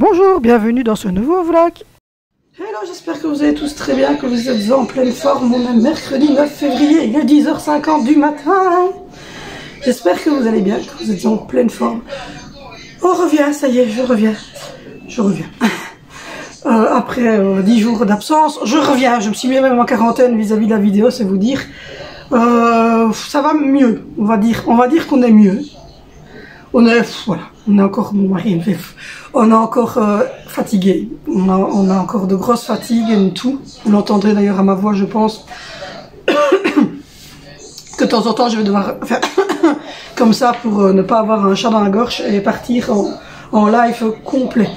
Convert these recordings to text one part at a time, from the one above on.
Bonjour, bienvenue dans ce nouveau vlog. Hello, j'espère que vous allez tous très bien, que vous êtes en pleine forme. On est mercredi 9 février, il est 10h50 du matin. J'espère que vous allez bien, que vous êtes en pleine forme. On revient, ça y est, je reviens. Après 10 jours d'absence, je reviens. Je me suis mis même en quarantaine vis-à-vis de la vidéo, c'est vous dire. Ça va mieux, on va dire qu'on est mieux. On est encore, mon mari, on est encore fatigué. On a encore de grosses fatigues et tout. Vous l'entendrez d'ailleurs à ma voix, je pense. Que de temps en temps, je vais devoir faire comme ça pour ne pas avoir un chat dans la gorge et partir en live complet.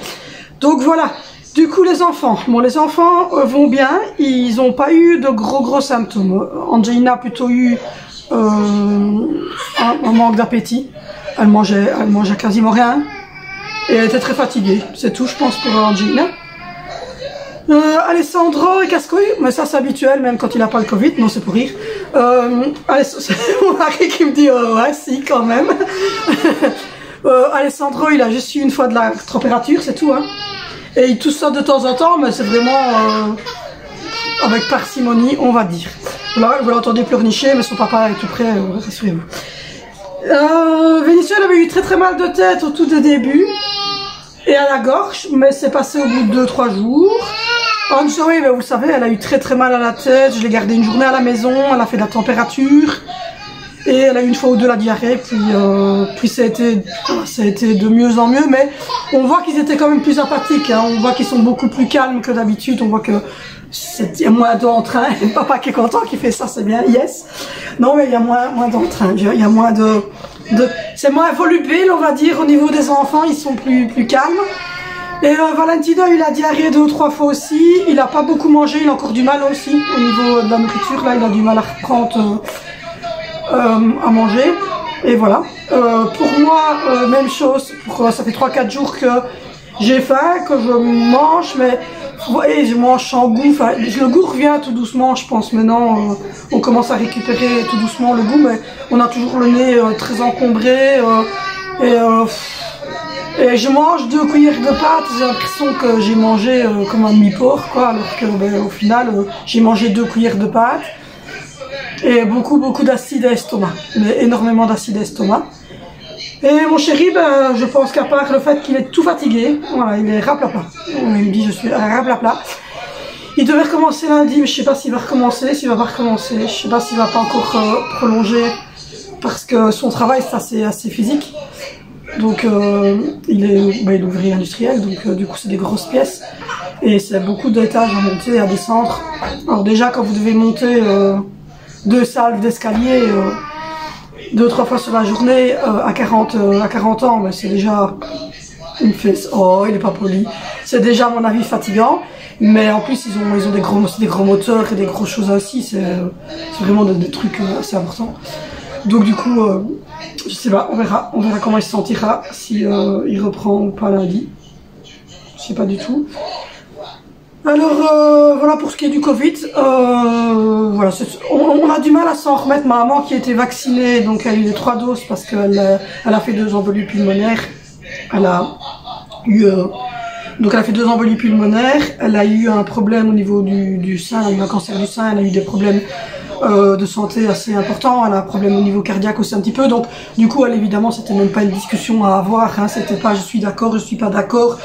Donc voilà. Du coup, les enfants. Bon, les enfants vont bien. Ils n'ont pas eu de gros symptômes. Angelina a plutôt eu un manque d'appétit. Elle mangeait quasiment rien. Et elle était très fatiguée. C'est tout, je pense, pour Angelina. Alessandro et casse-couille. Mais ça, c'est habituel, même quand il n'a pas le Covid. Non, c'est pour rire. C'est mon mari qui me dit, ouais, si, quand même. Alessandro, il a juste eu une fois de la température, c'est tout, hein. Et il tousse ça de temps en temps, mais c'est vraiment avec parcimonie, on va dire. Là, vous l'entendez pleurnicher, mais son papa est tout près, rassurez-vous. Vénitieux, elle avait eu très mal de tête au tout début, et à la gorge, mais c'est passé au bout de 2-3 jours. Anjoy, vous savez, elle a eu très mal à la tête, je l'ai gardée une journée à la maison, elle a fait de la température, et elle a eu une fois ou deux la diarrhée, puis ça a été de mieux en mieux, mais on voit qu'ils étaient quand même plus sympathiques, hein. On voit qu'ils sont beaucoup plus calmes que d'habitude, on voit que il y a moins d'entrain. Papa qui est content, qui fait ça, c'est bien, yes. Non, mais il y a moins d'entrain, il y a moins c'est moins volubile, on va dire, au niveau des enfants, ils sont plus calmes. Et Valentino a eu la diarrhée 2 ou 3 fois aussi, il n'a pas beaucoup mangé, il a encore du mal aussi, au niveau de la nourriture, là, il a du mal à reprendre à manger. Et voilà. Pour moi, même chose, ça fait 3-4 jours que j'ai faim, que je mange, mais et je mange sans goût. Enfin, le goût revient tout doucement, je pense. Maintenant, on commence à récupérer tout doucement le goût, mais on a toujours le nez très encombré. Et je mange 2 cuillères de pâtes. J'ai l'impression que j'ai mangé comme un demi-porc, quoi, alors que au final, j'ai mangé 2 cuillères de pâtes. Et beaucoup d'acide à estomac, mais énormément d'acide à estomac. Et mon chéri, je pense qu'à part le fait qu'il est tout fatigué, voilà, il est raplapla. Il me dit je suis raplapla. Il devait recommencer lundi, mais je sais pas s'il va recommencer, s'il va pas recommencer, je sais pas s'il va pas encore prolonger, parce que son travail c'est assez physique. Donc il est ouvrier industriel, donc du coup c'est des grosses pièces. Et c'est beaucoup d'étages à monter et à descendre. Alors déjà quand vous devez monter 2 salles d'escalier 2-3 fois sur la journée à 40 ans, mais c'est déjà une fesse. Oh, il est pas poli. C'est déjà à mon avis fatigant, mais en plus ils ont des gros moteurs et des grosses choses ainsi. C'est vraiment des trucs assez importants. Donc du coup, je sais pas, on verra comment il se sentira si il reprend ou pas lundi. Je sais pas du tout. Alors voilà pour ce qui est du Covid, voilà, on a du mal à s'en remettre. Ma maman qui était vaccinée, donc elle a eu les 3 doses parce qu'elle a fait 2 embolies pulmonaires. Elle a eu donc elle a fait 2 embolies pulmonaires. Elle a eu un problème au niveau du sein, elle a eu un cancer du sein, elle a eu des problèmes de santé assez importants, elle a un problème au niveau cardiaque aussi un petit peu, donc du coup elle évidemment c'était même pas une discussion à avoir, hein, c'était pas je suis d'accord, je suis pas d'accord,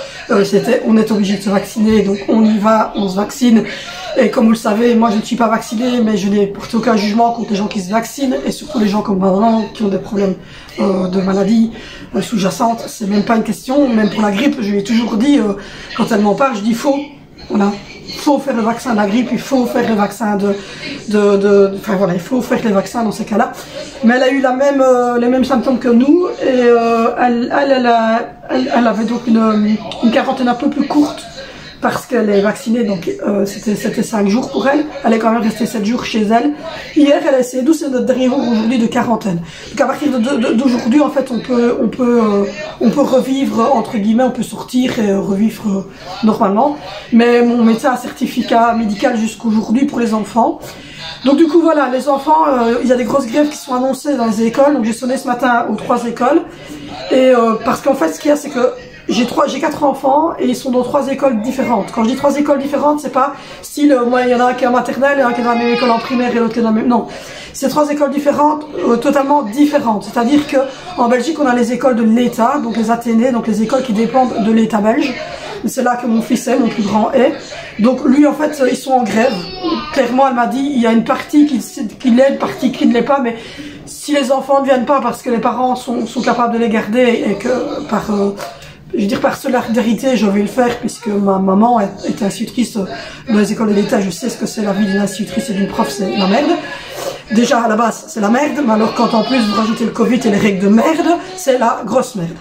c'était on est obligé de se vacciner, donc on y va, on se vaccine. Et comme vous le savez, moi je ne suis pas vaccinée, mais je n'ai porté aucun jugement contre les gens qui se vaccinent, et surtout les gens comme ma maman qui ont des problèmes de maladies sous-jacentes. C'est même pas une question, même pour la grippe, je lui ai toujours dit, quand elle m'en parle, je dis faux, voilà. Il faut faire le vaccin de la grippe, il faut faire le vaccin enfin voilà, il faut faire les vaccins dans ces cas-là. Mais elle a eu les mêmes symptômes que nous, et elle avait donc une quarantaine un peu plus courte, parce qu'elle est vaccinée, donc c'était 5 jours pour elle. Elle est quand même restée 7 jours chez elle. Hier, elle a essayé, d'où c'est notre dernier jour aujourd'hui de quarantaine. Donc à partir d'aujourd'hui, en fait, on peut revivre, entre guillemets, on peut sortir et revivre normalement. Mais mon médecin a un certificat médical jusqu'aujourd'hui pour les enfants. Donc du coup voilà, les enfants, il y a des grosses grèves qui sont annoncées dans les écoles. Donc j'ai sonné ce matin aux 3 écoles. Et parce qu'en fait, ce qu'il y a, c'est que j'ai 4 enfants et ils sont dans 3 écoles différentes. Quand je dis 3 écoles différentes, c'est pas style, moi il y en a un qui est en maternelle, il y en a un qui est dans la même école en primaire et l'autre qui est dans la même... Non, c'est 3 écoles différentes, totalement différentes. C'est-à-dire que en Belgique, on a les écoles de l'État, donc les Athénées, donc les écoles qui dépendent de l'État belge. C'est là que mon fils est, mon plus grand est. Donc lui, en fait, ils sont en grève. Clairement, elle m'a dit, il y a une partie qui l'est, une partie qui ne l'est pas, mais si les enfants ne viennent pas parce que les parents sont capables de les garder et que par... je veux dire, par solidarité, je vais le faire puisque ma maman est institutrice dans les écoles de l'État. Je sais ce que c'est la vie d'une institutrice et d'une prof, c'est la merde. Déjà, à la base, c'est la merde, mais alors quand en plus vous rajoutez le Covid et les règles de merde, c'est la grosse merde.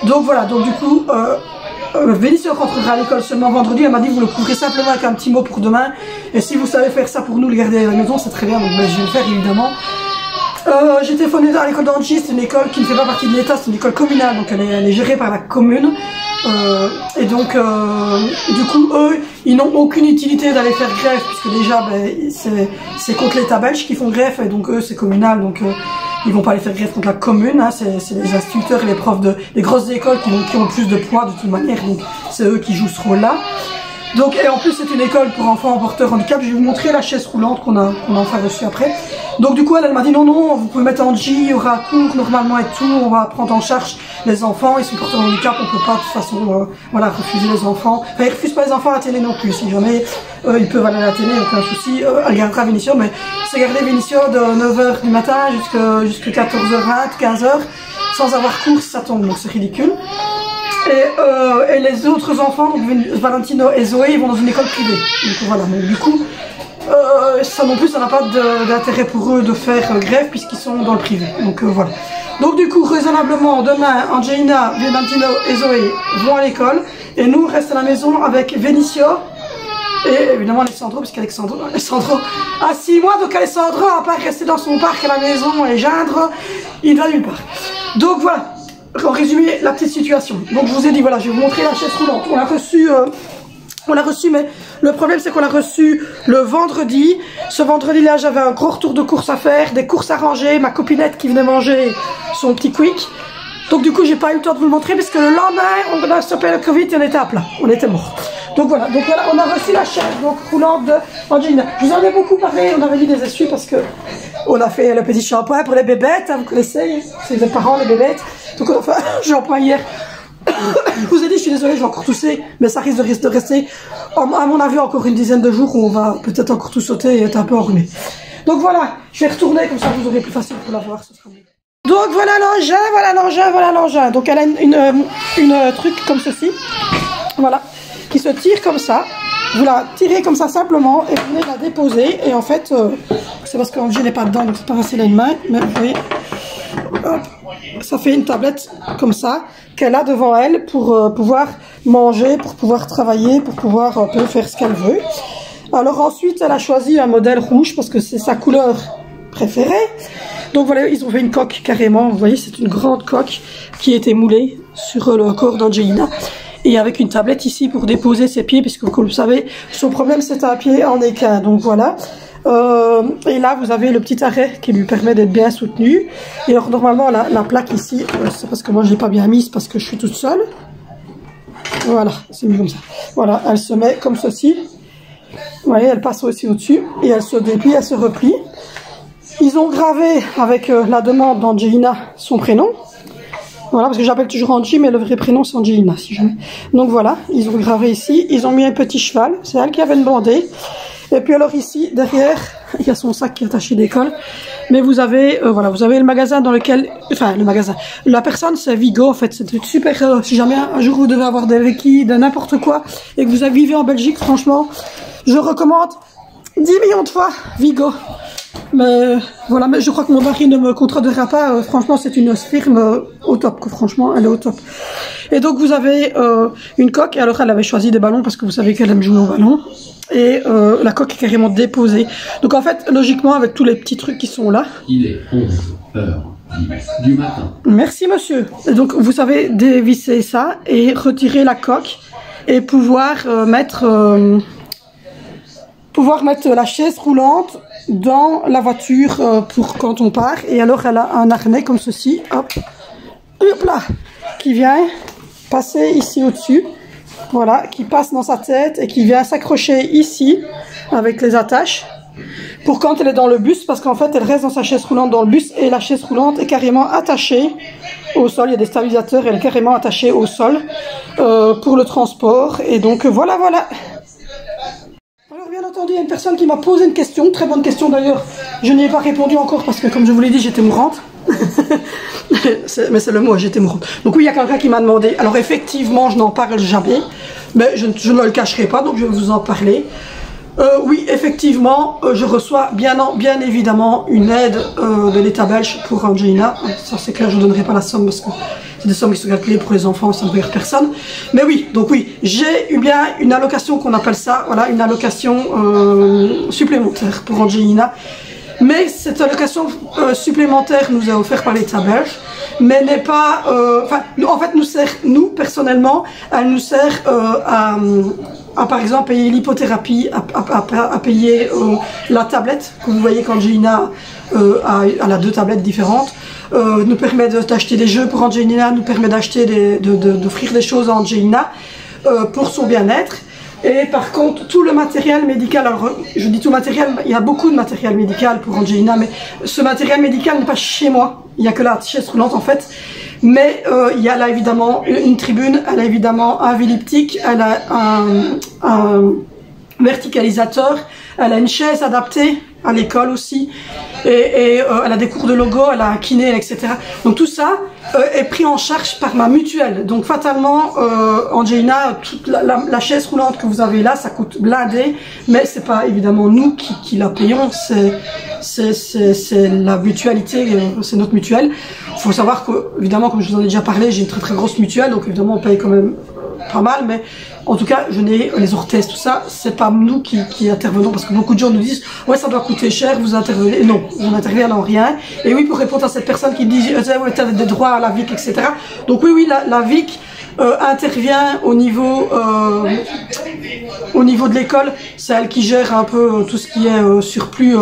Donc voilà, donc du coup, Vénitia rentrera à l'école seulement vendredi. Elle m'a dit, vous le couvrez simplement avec un petit mot pour demain. Et si vous savez faire ça pour nous, le garder à la maison, c'est très bien, donc ben, je vais le faire évidemment. J'ai téléphoné à l'école d'Angie, c'est une école qui ne fait pas partie de l'État, c'est une école communale, donc elle est gérée par la commune. Et donc, du coup, eux, ils n'ont aucune utilité d'aller faire grève, puisque déjà, ben, c'est contre l'État belge qui font grève, et donc eux, c'est communal, donc ils vont pas aller faire grève contre la commune, hein, c'est les instituteurs et les profs des grosses écoles qui ont le plus de poids de toute manière, donc c'est eux qui jouent ce rôle-là. Donc, et en plus, c'est une école pour enfants porteurs handicap. Je vais vous montrer la chaise roulante qu'on a enfin reçue après. Donc, du coup, elle m'a dit non, vous pouvez mettre en J, il y aura cours normalement et tout. On va prendre en charge les enfants. Ils sont porteurs handicap, on peut pas de toute façon, voilà, refuser les enfants. Enfin, ils refusent pas les enfants à la télé non plus. Si jamais ils peuvent aller à la télé, aucun souci. Elle gardera Vénitia, mais c'est garder Vénitia de 9h du matin jusqu'à 14h20, 15h, sans avoir cours, ça tombe. Donc, c'est ridicule. Et les autres enfants, donc Valentino et Zoé, ils vont dans une école privée. Donc voilà, donc du coup, ça non plus, ça n'a pas d'intérêt pour eux de faire grève puisqu'ils sont dans le privé. Donc voilà. Donc du coup, raisonnablement, demain, Angelina, Valentino et Zoé vont à l'école. Et nous, on reste à la maison avec Vénitia et évidemment Alessandro, parce qu'Alessandro a 6 mois, donc Alessandro, à part rester dans son parc à la maison et geindre, il va nulle part. Donc voilà. En résumé, la petite situation. Donc je vous ai dit, voilà, je vais vous montrer la chaise roulante. On l'a reçue, mais le problème c'est qu'on l'a reçue le vendredi. Ce vendredi-là, j'avais un gros retour de courses à faire, des courses à ranger, ma copinette qui venait manger son petit quick. Donc du coup, j'ai pas eu le temps de vous le montrer parce que le lendemain, on a stoppé le Covid et on était à plat. On était morts. Donc voilà, on a reçu la chaise roulante de Angelina. Je vous en ai beaucoup parlé, on avait dit des essuies parce que on a fait le petit shampoing pour les bébêtes, hein, vous connaissez, c'est les parents, les bébêtes. Donc on a fait un shampoing hier. Je vous ai dit, je suis désolée, je vais encore tousser, mais ça risque de rester, à mon avis, encore une dizaine de jours où on va peut-être encore tout sauter et être un peu enrhumé. Donc voilà, je vais retourner, comme ça vous aurez plus facile pour la voir, ce sera mieux. Donc voilà l'engin. Donc elle a une truc comme ceci, voilà, qui se tire comme ça. Vous la tirez comme ça simplement et vous venez la déposer. Et en fait, c'est parce que je n'ai pas dedans, donc c'est pas facile à une main, mais vous voyez, hop, ça fait une tablette comme ça qu'elle a devant elle pour pouvoir manger, pour pouvoir travailler, pour pouvoir un peu faire ce qu'elle veut. Alors ensuite, elle a choisi un modèle rouge parce que c'est sa couleur préférée. Donc voilà, ils ont fait une coque carrément, vous voyez, c'est une grande coque qui a été moulée sur le corps d'Angelina. Et avec une tablette ici pour déposer ses pieds, puisque comme vous savez, son problème c'est un pied en équin. Donc voilà. Et là, vous avez le petit arrêt qui lui permet d'être bien soutenu. Et alors, normalement, la plaque ici, c'est parce que moi je l'ai pas bien mise parce que je suis toute seule. Voilà, c'est mieux comme ça. Voilà, elle se met comme ceci. Vous voyez, elle passe aussi au-dessus et elle se déplie, elle se replie. Ils ont gravé avec la demande d'Angelina son prénom. Voilà, parce que j'appelle toujours Angie, mais le vrai prénom c'est Angelina, si jamais. Donc voilà, ils ont gravé ici. Ils ont mis un petit cheval, c'est elle qui avait demandé. Et puis alors ici, derrière, il y a son sac qui est attaché d'école. Mais vous avez, voilà, vous avez le magasin dans lequel, enfin le magasin, la personne c'est Vigo en fait, c'est super, si jamais un jour vous devez avoir des véquilles, de n'importe quoi, et que vous vivez en Belgique, franchement, je recommande 10 millions de fois Vigo. Mais voilà, mais je crois que mon mari ne me contredira pas, franchement c'est une firme au top, que franchement elle est au top. Et donc vous avez une coque, et alors elle avait choisi des ballons parce que vous savez qu'elle aime jouer au ballon. Et la coque est carrément déposée. Donc en fait, logiquement, avec tous les petits trucs qui sont là. Il est 11h du matin. Merci monsieur. Et donc vous savez dévisser ça et retirer la coque et pouvoir mettre la chaise roulante dans la voiture pour quand on part. Et alors elle a un harnais comme ceci, hop là, qui vient passer ici au-dessus. Voilà, qui passe dans sa tête et qui vient s'accrocher ici avec les attaches pour quand elle est dans le bus, parce qu'en fait elle reste dans sa chaise roulante dans le bus et la chaise roulante est carrément attachée au sol. Il y a des stabilisateurs et elle est carrément attachée au sol pour le transport. Et donc voilà. Alors bien entendu, il y a une personne qui m'a posé une question, très bonne question d'ailleurs. Je n'y ai pas répondu encore parce que comme je vous l'ai dit, j'étais mourante. Mais c'est le mot, j'étais mourante. Donc oui, il y a quelqu'un qui m'a demandé. Alors effectivement, je n'en parle jamais, mais je ne le cacherai pas, donc je vais vous en parler. Oui, effectivement, je reçois bien évidemment une aide de l'État belge pour Angelina. Ça c'est clair, je ne donnerai pas la somme parce que c'est des sommes qui sont calculées pour les enfants, ça ne regarde personne. Mais oui, donc oui, j'ai eu bien une allocation qu'on appelle ça, voilà, une allocation supplémentaire pour Angelina. Mais cette allocation supplémentaire nous est offerte par l'État belge, mais n'est pas... en fait, nous sert, nous, personnellement, elle nous sert à par exemple, payer l'hypothérapie, à payer la tablette, que vous voyez qu'Angelina elle a 2 tablettes différentes, nous permet d'acheter des jeux pour Angelina, nous permet d'acheter d'offrir des choses à Angelina pour son bien-être. Et par contre, tout le matériel médical, alors je dis tout le matériel, il y a beaucoup de matériel médical pour Angelina, mais ce matériel médical n'est pas chez moi, il n'y a que la chaise roulante en fait. Mais il y a là évidemment une tribune, elle a évidemment un elliptique, elle a un verticalisateur, elle a une chaise adaptée à l'école aussi, et elle a des cours de logo, elle a un kiné, etc. Donc tout ça est pris en charge par ma mutuelle. Donc fatalement, Angelina, toute la chaise roulante que vous avez là, ça coûte blindé, mais c'est pas évidemment nous qui la payons, c'est la mutualité, c'est notre mutuelle. Il faut savoir que, évidemment, comme je vous en ai déjà parlé, j'ai une très grosse mutuelle, donc évidemment on paye quand même pas mal, mais en tout cas, je n'ai les orthèses, tout ça, c'est pas nous qui intervenons, parce que beaucoup de gens nous disent ouais, ça doit coûter cher, vous intervenez. Non, on n'intervient dans rien. Et oui, pour répondre à cette personne qui dit ouais, tu as des droits à la VIC, etc. Donc oui, la VIC intervient au niveau de l'école, c'est elle qui gère un peu tout ce qui est surplus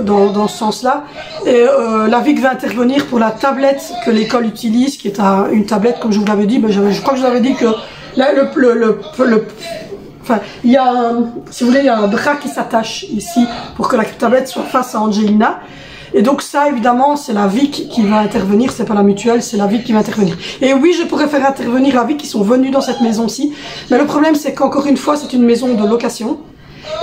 dans ce sens-là. Et la VIC va intervenir pour la tablette que l'école utilise, qui est une tablette, comme je vous l'avais dit, ben, je crois que je vous avais dit que là, enfin, il y a si vous voulez, il y a un bras qui s'attache ici pour que la tablette soit face à Angelina. Et donc ça, évidemment, c'est la VIC qui va intervenir, c'est pas la mutuelle, c'est la VIC qui va intervenir. Et oui, je pourrais faire intervenir la VIC qui sont venus dans cette maison-ci, mais le problème, c'est qu'encore une fois, c'est une maison de location.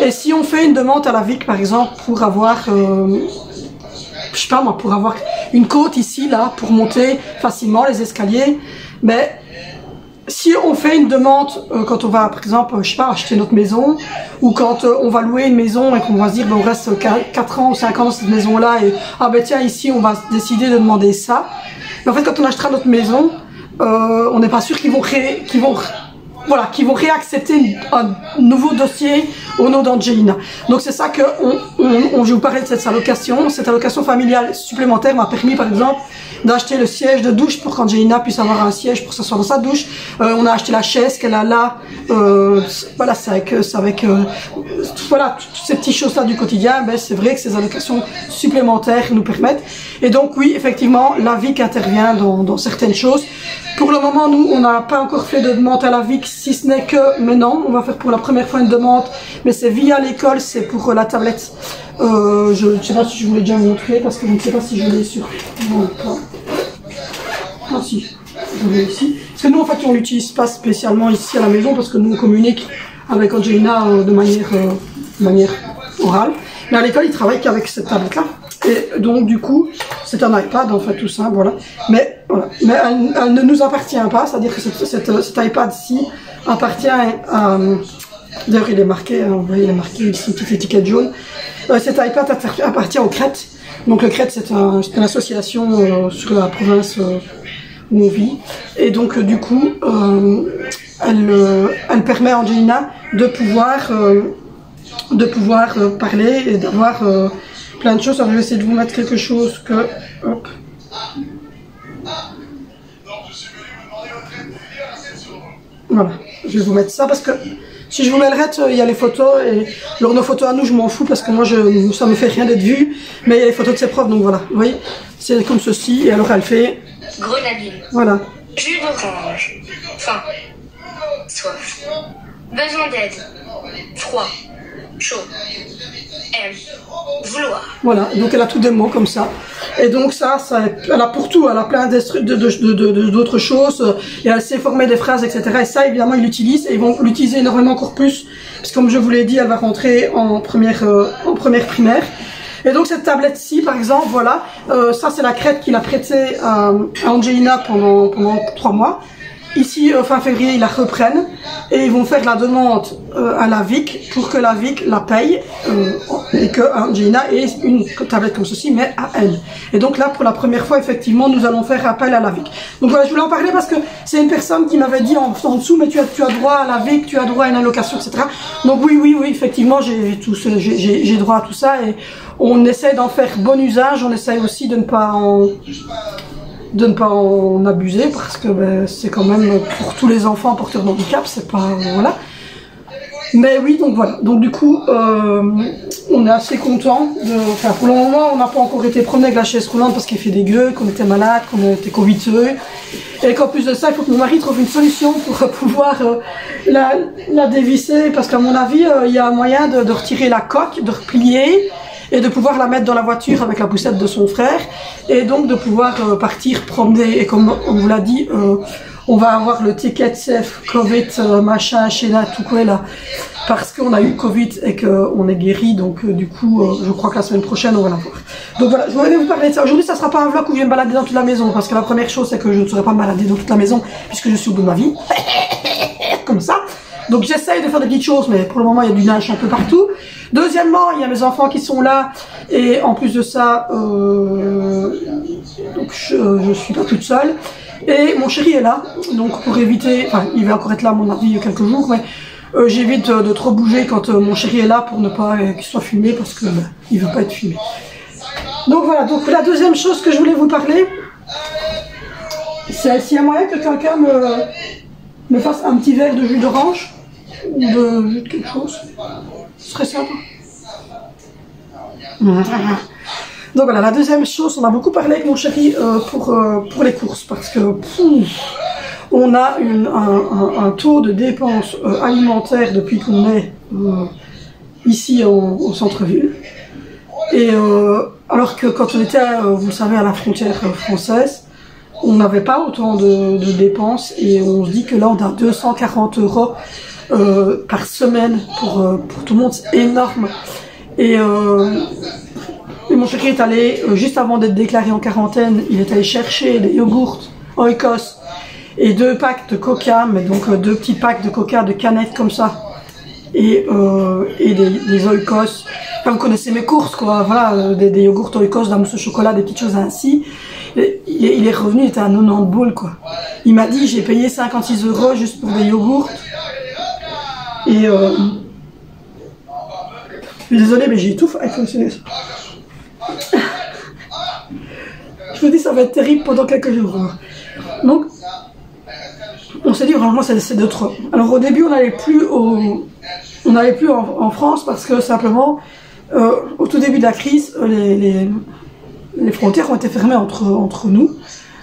Et si on fait une demande à la VIC, par exemple, pour avoir, je sais pas moi, pour avoir une côte ici, là, pour monter facilement les escaliers, mais si on fait une demande quand on va, par exemple, je sais pas, acheter notre maison, ou quand on va louer une maison et qu'on va se dire, ben, on reste 4 ans ou 5 ans dans cette maison-là, et ah ben tiens, ici, on va décider de demander ça. Mais en fait, quand on achètera notre maison, on n'est pas sûr qu'ils vont réaccepter un nouveau dossier au nom d'Angelina. Donc c'est ça que je vous parlais de cette allocation. Cette allocation familiale supplémentaire m'a permis, par exemple, d'acheter le siège de douche pour qu'Angelina puisse avoir un siège pour s'asseoir dans sa douche. On a acheté la chaise qu'elle a là. Voilà, voilà, toutes ces petites choses-là du quotidien. Ben, c'est vrai que ces allocations supplémentaires nous permettent. Et donc oui, effectivement, la VIC intervient dans certaines choses. Pour le moment, nous, on n'a pas encore fait de demande à la VIC, si ce n'est que maintenant, on va faire pour la première fois une demande, mais c'est via l'école, c'est pour la tablette. Je ne sais pas si je vous l'ai déjà montré, parce que je ne sais pas si je l'ai sur... Ah si, je l'ai ici. Parce que nous, en fait, on l'utilise pas spécialement ici à la maison, parce que nous, on communique avec Angelina de manière orale. Mais à l'école, ils travaillent qu'avec cette tablette-là. Et donc, du coup, c'est un iPad, en fait, tout simple, voilà. Mais, voilà. Mais elle ne nous appartient pas, c'est-à-dire que cet iPad-ci appartient à... D'ailleurs, il est marqué, vous voyez, il est marqué ici, une petite étiquette jaune. Cet iPad appartient au CRET. Donc, le CRET, c'est une association sur la province où on vit. Et donc, du coup, elle permet à Angelina de pouvoir parler et d'avoir plein de choses. Alors, je vais essayer de vous mettre quelque chose que... Hop. Voilà, je vais vous mettre ça parce que si je vous mets le reste, il y a les photos et alors nos photos à nous, je m'en fous parce que moi, ça me fait rien d'être vu, mais il y a les photos de ses profs, donc voilà, vous voyez, c'est comme ceci et alors elle fait... Grenadine. Voilà, Jus d'orange. Faim. Soif. Besoin d'aide. Froid. Chaud. Aime. Vouloir. Voilà, donc elle a tous des mots comme ça. Et donc ça elle a pour tout, elle a plein d'autres choses, et elle sait former des phrases, etc. Et ça, évidemment, ils l'utilisent, et ils vont l'utiliser énormément encore plus, parce que comme je vous l'ai dit, elle va rentrer en première primaire. Et donc cette tablette-ci, par exemple, voilà, ça c'est la crête qu'il a prêtée à Angelina pendant 3 mois. Ici, fin février, ils la reprennent et ils vont faire la demande à la VIC pour que la VIC la paye et que Angelina ait une tablette comme ceci, mais à elle. Et donc là, pour la première fois, effectivement, nous allons faire appel à la VIC. Donc voilà, je voulais en parler parce que c'est une personne qui m'avait dit en dessous, mais tu as droit à la VIC, tu as droit à une allocation, etc. Donc oui, effectivement, j'ai droit à tout ça et on essaie d'en faire bon usage, on essaie aussi de ne pas en abuser parce que ben, c'est quand même pour tous les enfants porteurs de handicap, c'est pas voilà. Mais oui, donc voilà. Donc du coup, on est assez content. Enfin, pour le moment, on n'a pas encore été promené avec la chaise roulante parce qu'il fait dégueu, qu'on était malade, qu'on était covideux, et qu'en plus de ça, il faut que mon mari trouve une solution pour pouvoir la dévisser, parce qu'à mon avis, il y a un moyen de retirer la coque, de replier, et de pouvoir la mettre dans la voiture avec la poussette de son frère, et donc de pouvoir partir promener. Et comme on vous l'a dit, on va avoir le ticket safe Covid machin chez là tout quoi là, parce qu'on a eu Covid et qu'on est guéri. Donc du coup, je crois que la semaine prochaine on va l'avoir. Donc voilà, je voulais vous parler de ça. Aujourd'hui, ça sera pas un vlog où je vais me balader dans toute la maison, parce que la première chose c'est que je ne saurais pas me balader dans toute la maison puisque je suis au bout de ma vie, comme ça. Donc j'essaye de faire des petites choses, mais pour le moment il y a du neige un peu partout. Deuxièmement, il y a mes enfants qui sont là, et en plus de ça, donc je suis pas toute seule. Et mon chéri est là, donc pour éviter, enfin il va encore être là à mon avis quelques jours, mais j'évite de trop bouger quand mon chéri est là pour ne pas qu'il soit filmé, parce que il veut pas être filmé. Donc voilà, donc la deuxième chose que je voulais vous parler, c'est s'il y a moyen que quelqu'un me fasse un petit verre de jus d'orange, ou de jus de quelque chose, ce serait sympa. Donc voilà, la deuxième chose, on a beaucoup parlé avec mon chéri pour les courses, parce que on a un taux de dépenses alimentaires depuis qu'on est ici au centre-ville. Et alors que quand on était, vous le savez, à la frontière française, on n'avait pas autant de dépenses, et on se dit que là on a 240 € par semaine pour tout le monde, c'est énorme. Et mon chéri est allé, juste avant d'être déclaré en quarantaine, il est allé chercher des yogourts Oikos et 2 packs de coca, mais donc 2 petits packs de coca, de canettes comme ça, et des Oikos. Enfin, vous connaissez mes courses quoi, voilà, des yogourts Oikos, de la mousse au chocolat, des petites choses ainsi. Il est revenu, il était à 90 boules quoi. Il m'a dit j'ai payé 56 € juste pour des yogourts. Et je suis désolée, mais j'étouffe avec fonctionner ça. Je vous dis, ça va être terrible pendant quelques jours. Donc, on s'est dit vraiment c'est de trop. Alors au début, on n'allait plus en France, parce que simplement, au tout début de la crise, les frontières ont été fermées entre nous,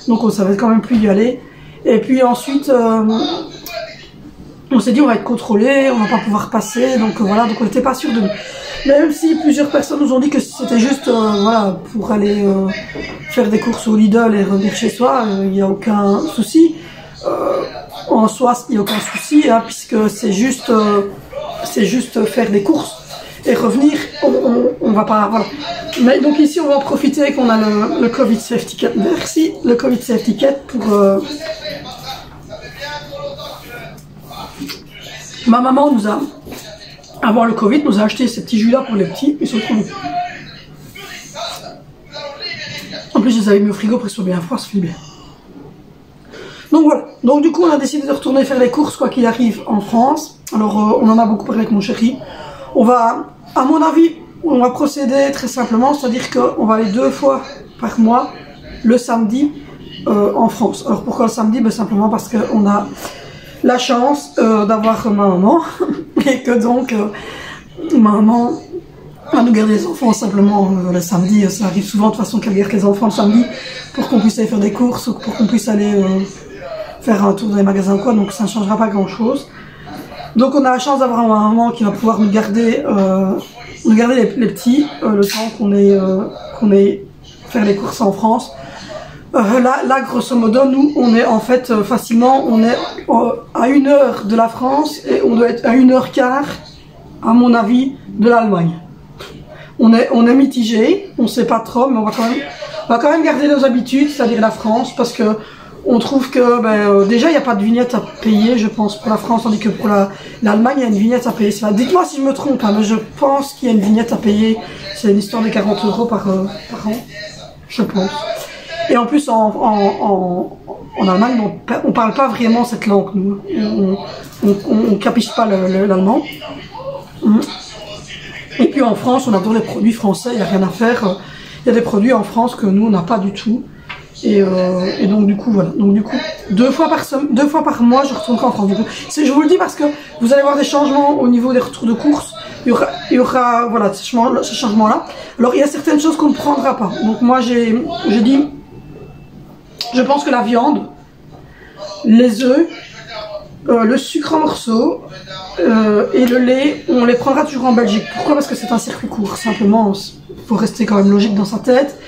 donc on savait quand même plus y aller. Et puis ensuite, on s'est dit on va être contrôlé, on va pas pouvoir passer, donc voilà, donc on n'était pas sûr de nous. Même si plusieurs personnes nous ont dit que c'était juste voilà, pour aller faire des courses au Lidl et revenir chez soi, il n'y a aucun souci. En soi, il n'y a aucun souci, hein, puisque c'est juste faire des courses et revenir, on va pas, voilà. Mais donc ici, on va en profiter qu'on a le Covid Safety Kit. Merci, le Covid Safety Kit pour... Ma maman nous a, avant le Covid, nous a acheté ces petits jus-là pour les petits, ils sont trop bons. En plus, je les avais mis au frigo pour qu'ils soient bien froids, ça fait bien. Donc voilà, donc du coup, on a décidé de retourner faire les courses, quoi qu'il arrive, en France. Alors, on en a beaucoup parlé avec mon chéri. On va, à mon avis, on va procéder très simplement, c'est-à-dire qu'on va aller 2 fois par mois, le samedi, en France. Alors pourquoi le samedi? Ben, simplement parce qu'on a la chance d'avoir ma maman, et que donc ma maman va nous garder les enfants simplement le samedi. Ça arrive souvent de toute façon qu'elle garde les enfants le samedi pour qu'on puisse aller faire des courses, ou pour qu'on puisse aller faire un tour dans les magasins ou quoi, donc ça ne changera pas grand chose. Donc on a la chance d'avoir un maman qui va pouvoir nous garder les petits, le temps qu'on ait faire les courses en France. Là, grosso modo, nous, on est en fait facilement, on est à 1 heure de la France et on doit être à 1h15, à mon avis, de l'Allemagne. On est mitigé, on sait pas trop, mais on va quand même garder nos habitudes, c'est-à-dire la France, parce que on trouve que déjà il n'y a pas de vignette à payer, je pense, pour la France, tandis que pour l'Allemagne il y a une vignette à payer. Dites-moi si je me trompe, hein, mais je pense qu'il y a une vignette à payer. C'est une histoire de 40 € par an, je pense. Et en plus en Allemagne on parle pas vraiment cette langue, nous. On capiche pas l'allemand. Et puis en France on adore les produits français, il n'y a rien à faire. Il y a des produits en France que nous on n'a pas du tout. Et donc du coup voilà, donc du coup 2 fois par mois je retourne en France. Du coup, je vous le dis parce que vous allez voir des changements au niveau des retours de course. Il y aura voilà ce changement là. Alors il y a certaines choses qu'on ne prendra pas. Donc moi j'ai dit, je pense que la viande, les œufs, le sucre en morceaux et le lait, on les prendra toujours en Belgique. Pourquoi? Parce que c'est un circuit court. Simplement, il faut rester quand même logique dans sa tête.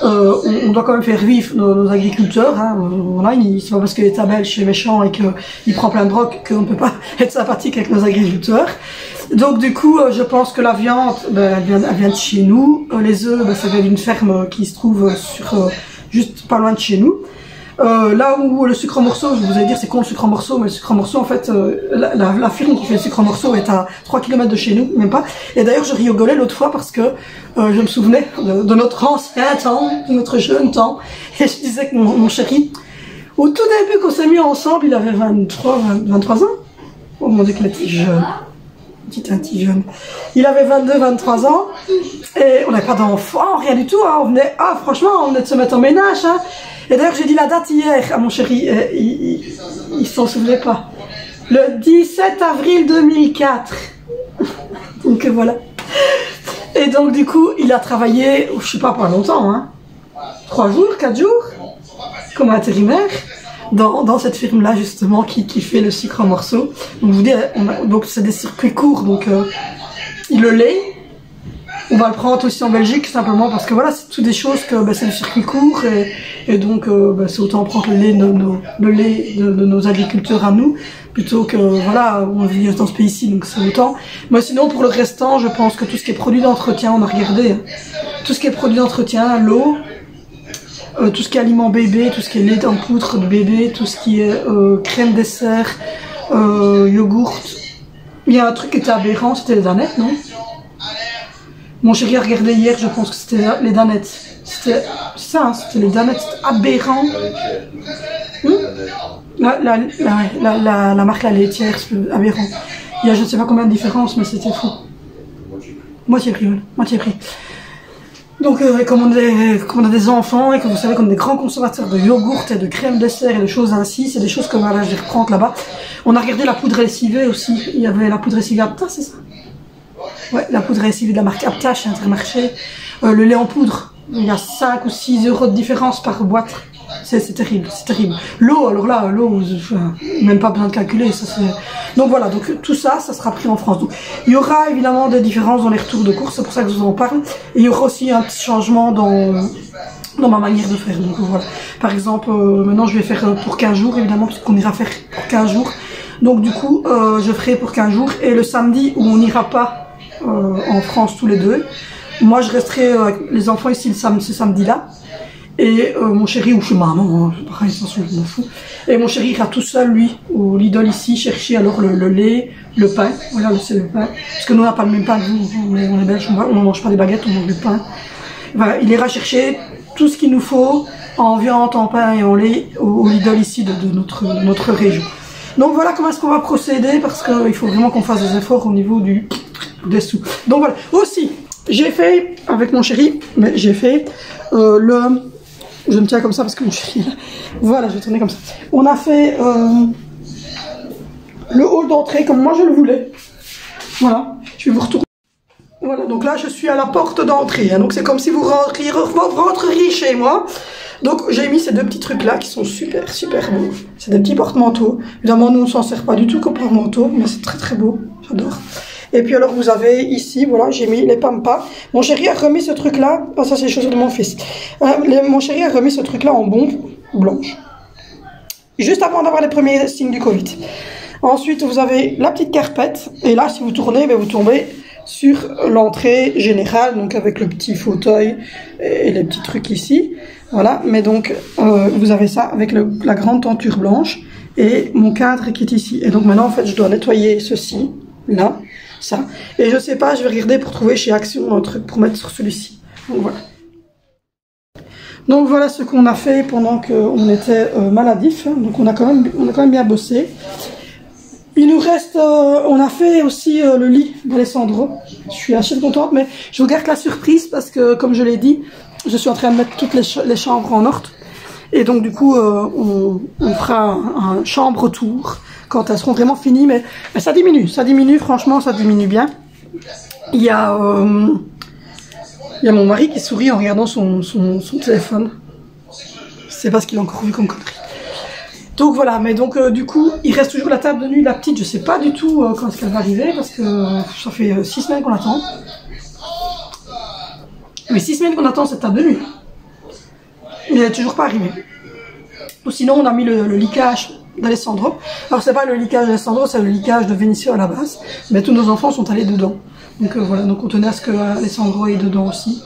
On doit quand même faire vivre nos agriculteurs. Hein. Voilà, c'est pas parce que l'État belge est méchant et qu'il prend plein de drogue qu'on ne peut pas être sympathique avec nos agriculteurs. Donc du coup, je pense que la viande, elle vient de chez nous. Les œufs, ça vient d'une ferme qui se trouve juste pas loin de chez nous. Là où le sucre en morceaux, je vous allais dire c'est con le sucre en morceaux, mais le sucre en morceaux en fait, la firme qui fait le sucre en morceaux est à 3 km de chez nous, même pas. Et d'ailleurs je rigolais l'autre fois parce que je me souvenais de notre ancien temps, de notre jeune temps, et je disais que mon chéri, au tout début qu'on s'est mis ensemble, il avait 23 ans. Oh mon Dieu qu'il était jeune. Un petit jeune. Il avait 22-23 ans et on n'avait pas d'enfant, rien du tout. Hein. On venait, franchement, on venait de se mettre en ménage. Hein. Et d'ailleurs, j'ai dit la date hier à mon chéri, il s'en souvenait pas. Le 17 avril 2004. Donc voilà. Et donc du coup, il a travaillé, je sais pas longtemps, hein. 3 jours, 4 jours, comme intérimaire. Dans cette firme-là, justement, qui fait le sucre en morceaux. Donc, je vous dis, donc c'est des circuits courts, donc le lait, on va le prendre aussi en Belgique, simplement parce que voilà, c'est toutes des choses que c'est le circuit court, et donc c'est autant prendre le lait de nos agriculteurs à nous, plutôt que, voilà, on vit dans ce pays-ci, donc c'est autant. Moi, sinon, pour le restant, je pense que tout ce qui est produit d'entretien, on a regardé, hein, tout ce qui est produit d'entretien, l'eau, tout ce qui est aliments bébé, tout ce qui est lait en poudre de bébé, tout ce qui est crème dessert, yogourt. Il y a un truc qui était aberrant, c'était les danettes, non? Mon chéri a regardé hier, je pense que c'était les danettes. C'était ça, hein, c'était les danettes, c'était aberrant. La marque la laitière, c'est aberrant. Il y a je ne sais pas combien de différences, mais c'était fou. Moitié prix, voilà, moitié prix. Donc comme on a des enfants et que vous savez qu'on est des grands consommateurs de yogourt et de crème dessert et de choses ainsi, c'est des choses que voilà, je vais reprendre là-bas. On a regardé la poudre lessivée aussi, il y avait la poudre lessivée Apta, c'est ça? Ouais, la poudre lessivée de la marque Apta chez Intermarché. Le lait en poudre, il y a 5 ou 6 € de différence par boîte. C'est terrible, c'est terrible. L'eau, alors là, l'eau, même pas besoin de calculer. Ça, donc voilà, donc tout ça, ça sera pris en France. Donc, il y aura évidemment des différences dans les retours de course, c'est pour ça que je vous en parle. Et il y aura aussi un petit changement dans ma manière de faire. Donc voilà, par exemple, maintenant je vais faire pour 15 jours, évidemment, puisqu'on ira faire pour 15 jours. Donc du coup, je ferai pour 15 jours. Et le samedi où on n'ira pas en France tous les deux, moi je resterai avec les enfants ici ce samedi-là. Et mon chéri, ou chez maman, pareil, je m'en fous. Et mon chéri ira tout seul, lui, au Lidl ici, chercher alors le lait, le pain. Voilà, c'est le pain. Parce que nous, on n'a pas le même pain que vous. On est belges, on ne mange pas des baguettes, on mange du pain. Voilà, il ira chercher tout ce qu'il nous faut en viande, en pain et en lait au Lidl ici de notre région. Donc voilà comment est-ce qu'on va procéder, parce qu'il faut vraiment qu'on fasse des efforts au niveau des sous. Donc voilà. Aussi, j'ai fait, avec mon chéri, mais j'ai fait je me tiens comme ça parce que mon chéri, voilà, je vais tourner comme ça. On a fait le hall d'entrée comme moi je le voulais. Voilà, je vais vous retourner. Voilà, donc là je suis à la porte d'entrée. Hein, donc c'est comme si vous rentriez chez moi. Donc j'ai mis ces deux petits trucs là qui sont super super beaux. C'est des petits porte-manteaux. Évidemment nous on s'en sert pas du tout comme porte-manteau, mais c'est très très beau, j'adore. Et puis alors vous avez ici, voilà, j'ai mis les pampas. Mon chéri a remis ce truc là, oh, ça c'est les chaussures de mon fils. Mon chéri a remis ce truc là en bombe blanche. Juste avant d'avoir les premiers signes du Covid. Ensuite vous avez la petite carpette, et là si vous tournez, ben, vous tombez sur l'entrée générale, donc avec le petit fauteuil et les petits trucs ici. Voilà, mais donc vous avez ça avec la grande tenture blanche et mon cadre qui est ici. Et donc maintenant en fait je dois nettoyer ceci, là, ça. Et je sais pas, je vais regarder pour trouver chez Action un truc pour mettre sur celui-ci. Donc voilà. Donc voilà ce qu'on a fait pendant qu'on était maladif. Donc on a quand même bien bossé. Il nous reste, on a fait aussi le lit d'Alessandro. Je suis assez contente, mais je vous garde la surprise parce que, comme je l'ai dit, je suis en train de mettre toutes les chambres en ordre. Et donc, du coup, on fera un chambre tour quand elles seront vraiment finies. Mais ça diminue, franchement, ça diminue bien. Il y a mon mari qui sourit en regardant son téléphone. C'est pas ce qu'il a encore vu comme connerie. Donc voilà, mais donc du coup, il reste toujours la table de nuit, la petite, je sais pas du tout quand est-ce qu'elle va arriver, parce que ça fait 6 semaines qu'on attend. Mais 6 semaines qu'on attend cette table de nuit. Mais elle n'est toujours pas arrivée. Ou sinon, on a mis le liquage d'Alessandro. Alors c'est pas le liquage d'Alessandro, c'est le liquage de Vénicio à la base. Mais tous nos enfants sont allés dedans. Donc voilà, donc on tenait à ce que Alessandro est dedans aussi.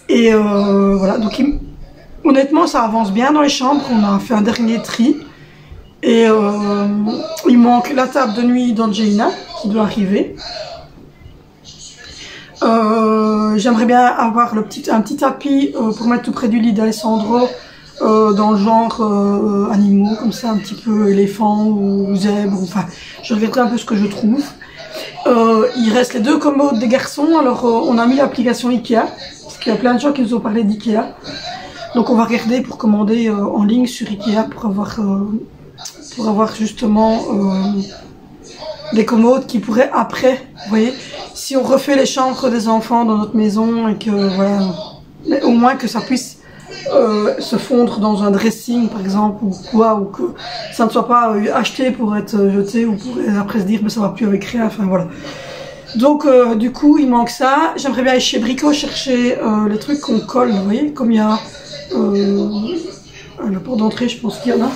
Et voilà, donc honnêtement, ça avance bien dans les chambres. On a fait un dernier tri. Et il manque la table de nuit d'Angelina qui doit arriver. J'aimerais bien avoir un petit tapis pour mettre tout près du lit d'Alessandro dans le genre animaux, comme ça, un petit peu éléphant ou zèbre. Enfin, je regarderai un peu ce que je trouve. Il reste les deux commodes des garçons. Alors, on a mis l'application Ikea, parce qu'il y a plein de gens qui nous ont parlé d'Ikea. Donc on va regarder pour commander en ligne sur Ikea pour avoir justement des commodes qui pourraient après, vous voyez, si on refait les chambres des enfants dans notre maison et que voilà, mais au moins que ça puisse se fondre dans un dressing par exemple ou quoi, ou que ça ne soit pas acheté pour être jeté ou pour après se dire mais ça va plus avec rien, enfin voilà. Donc du coup il manque ça. J'aimerais bien aller chez Brico chercher les trucs qu'on colle, vous voyez, comme il y a à la porte d'entrée, je pense qu'il y en a.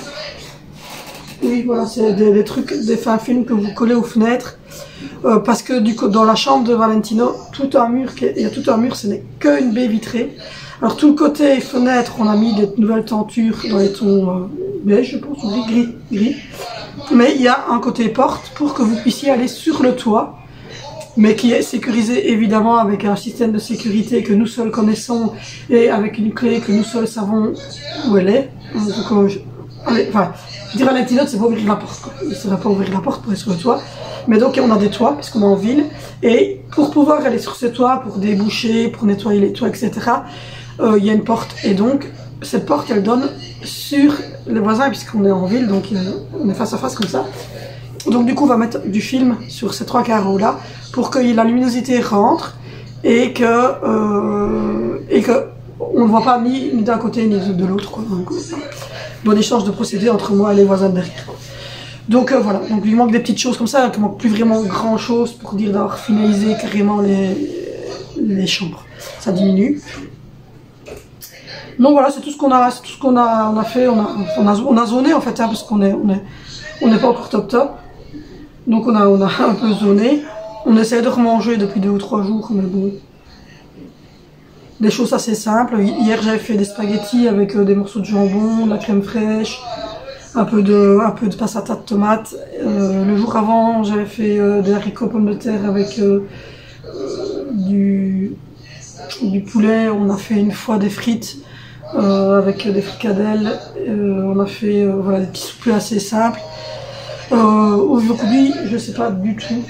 Oui, voilà, c'est des trucs, des fins films que vous collez aux fenêtres. Parce que du coup, dans la chambre de Valentino, il y a tout un mur, ce n'est qu'une baie vitrée. Alors tout le côté fenêtre, on a mis des nouvelles tentures dans les tons beige, je pense, ou gris. Mais il y a un côté porte pour que vous puissiez aller sur le toit. Mais qui est sécurisé évidemment avec un système de sécurité que nous seuls connaissons et avec une clé que nous seuls savons où elle est. Donc, je dirais à l'intérieur, c'est pas ouvrir la porte, quoi. Il ne saurait pas ouvrir la porte pour être sur le toit. Mais donc on a des toits, puisqu'on est en ville. Et pour pouvoir aller sur ce toit, pour déboucher, pour nettoyer les toits, etc., il y a une porte. Et donc cette porte, elle donne sur les voisins, puisqu'on est en ville, donc on est face à face comme ça. Donc du coup on va mettre du film sur ces 3 carreaux là pour que la luminosité rentre et que on ne voit pas ni d'un côté ni de l'autre. Bon échange de procédés entre moi et les voisins de derrière. Donc voilà, donc il manque des petites choses comme ça, il ne manque plus vraiment grand chose pour dire d'avoir finalisé carrément les chambres. Ça diminue. Donc voilà, c'est tout ce qu'on a, on a fait, on a zoné en fait, hein, parce qu'on n'est pas encore top. Donc on a un peu zoné. On essaie de remanger depuis 2 ou 3 jours, mais bon. Des choses assez simples. Hier j'avais fait des spaghettis avec des morceaux de jambon, de la crème fraîche, un peu de passata de tomate. Le jour avant j'avais fait des haricots pommes de terre avec du poulet. On a fait une fois des frites avec des fricadelles. On a fait voilà, des petits souplets assez simples. Aujourd'hui, je sais pas du tout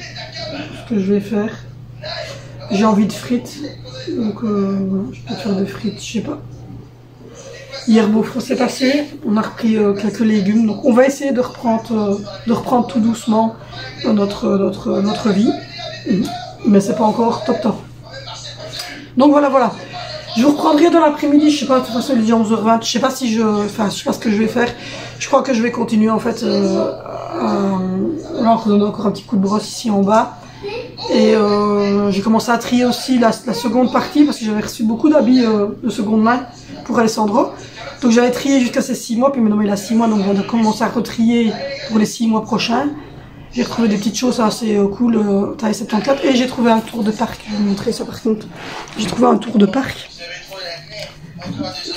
ce que je vais faire. J'ai envie de frites, donc voilà, je peux faire des frites, je sais pas. Hier, bon, c'est passé, on a repris quelques légumes, donc on va essayer de reprendre tout doucement notre vie, mais c'est pas encore top. Donc voilà. Je vous reprendrai dans l'après-midi, je sais pas, de toute façon il est déjà 11h20, je sais pas si enfin je sais pas ce que je vais faire. Je crois que je vais continuer en fait, là on donne encore un petit coup de brosse ici en bas. Et j'ai commencé à trier aussi la seconde partie parce que j'avais reçu beaucoup d'habits de seconde main pour Alessandro. Donc j'avais trié jusqu'à ses 6 mois, puis maintenant il a 6 mois, donc on va commencer à retrier pour les 6 mois prochains. J'ai retrouvé des petites choses assez cool, taille 74, et j'ai trouvé un tour de parc. Je vais vous montrer ça par contre. J'ai trouvé un tour de parc.